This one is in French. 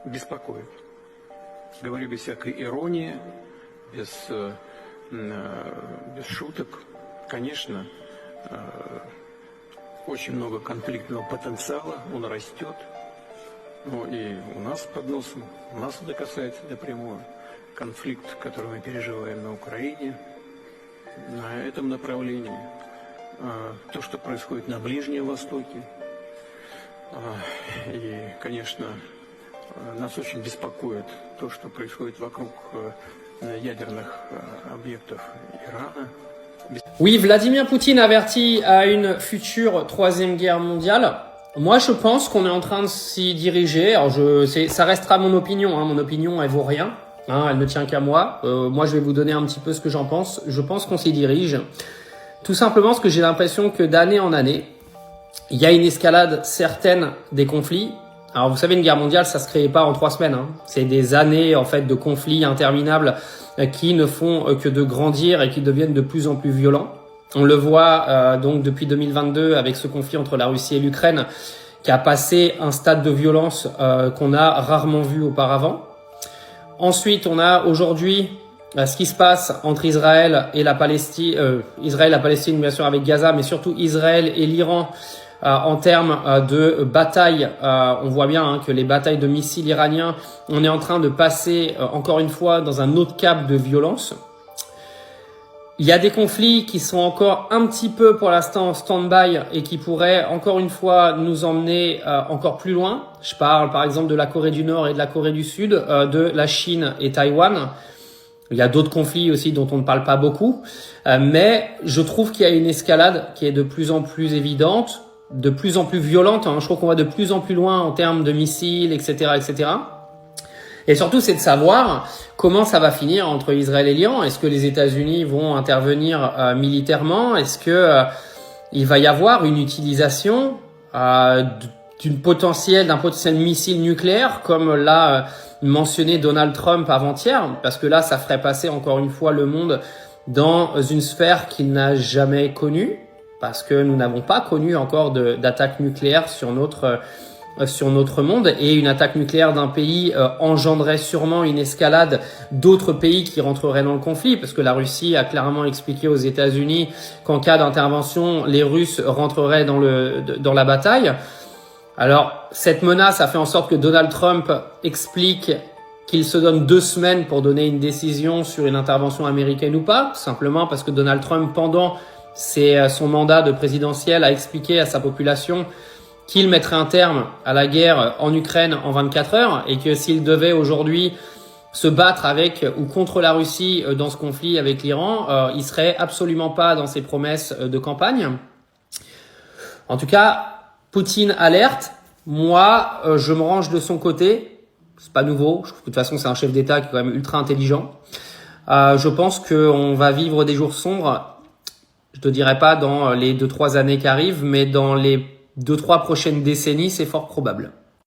беспокоит. Говорю без всякой иронии, без шуток. Конечно, очень много конфликтного потенциала, он растет. Ну и у нас под носом, нас это касается напрямую. Конфликт, который мы переживаем на Украине, на этом направлении. То, что происходит на Ближнем Востоке. И, конечно, нас очень беспокоит то, что происходит вокруг ядерных объектов Ирана. Oui, Vladimir Poutine avertit à une future troisième guerre mondiale. Moi, je pense qu'on est en train de s'y diriger. Alors, ça restera mon opinion. Mon opinion, elle vaut rien. Elle ne tient qu'à moi. Moi, je vais vous donner un petit peu ce que j'en pense. Je pense qu'on s'y dirige. Tout simplement parce que j'ai l'impression que d'année en année, il y a une escalade certaine des conflits. Alors, vous savez, une guerre mondiale, ça se crée pas en 3 semaines. C'est des années, en fait, de conflits interminables qui ne font que de grandir et qui deviennent de plus en plus violents. On le voit donc depuis 2022 avec ce conflit entre la Russie et l'Ukraine qui a passé un stade de violence qu'on a rarement vu auparavant. Ensuite, on a aujourd'hui ce qui se passe entre Israël et la Palestine, bien sûr avec Gaza, mais surtout Israël et l'Iran en termes de bataille. On voit bien que les batailles de missiles iraniens, on est en train de passer encore une fois dans un autre cap de violence. Il y a des conflits qui sont encore un petit peu pour l'instant en stand-by et qui pourraient encore une fois nous emmener encore plus loin. Je parle par exemple de la Corée du Nord et de la Corée du Sud, de la Chine et Taïwan. Il y a d'autres conflits aussi dont on ne parle pas beaucoup, mais je trouve qu'il y a une escalade qui est de plus en plus évidente, de plus en plus violente. Je trouve qu'on va de plus en plus loin en termes de missiles, etc., etc. Et surtout, c'est de savoir comment ça va finir entre Israël et l'Iran. Est-ce que les États-Unis vont intervenir militairement? Est-ce que il va y avoir une utilisation d'un potentiel missile nucléaire, comme l'a mentionné Donald Trump avant-hier? Parce que là, ça ferait passer encore une fois le monde dans une sphère qu'il n'a jamais connue, parce que nous n'avons pas connu encore d'attaque nucléaire sur notre monde, et une attaque nucléaire d'un pays engendrerait sûrement une escalade d'autres pays qui rentreraient dans le conflit, parce que la Russie a clairement expliqué aux États-Unis qu'en cas d'intervention, les Russes rentreraient dans la bataille. Alors, cette menace a fait en sorte que Donald Trump explique qu'il se donne 2 semaines pour donner une décision sur une intervention américaine ou pas, simplement parce que Donald Trump, pendant son mandat de présidentiel, a expliqué à sa population qu'il mettrait un terme à la guerre en Ukraine en 24 heures et que s'il devait aujourd'hui se battre avec ou contre la Russie dans ce conflit avec l'Iran, il serait absolument pas dans ses promesses de campagne. En tout cas, Poutine alerte. Moi, je me range de son côté. C'est pas nouveau. Je trouve que de toute façon, c'est un chef d'État qui est quand même ultra intelligent. Je pense qu'on va vivre des jours sombres. Je te dirais pas dans les 2-3 années qui arrivent, mais dans les 2-3 prochaines décennies, c'est fort probable.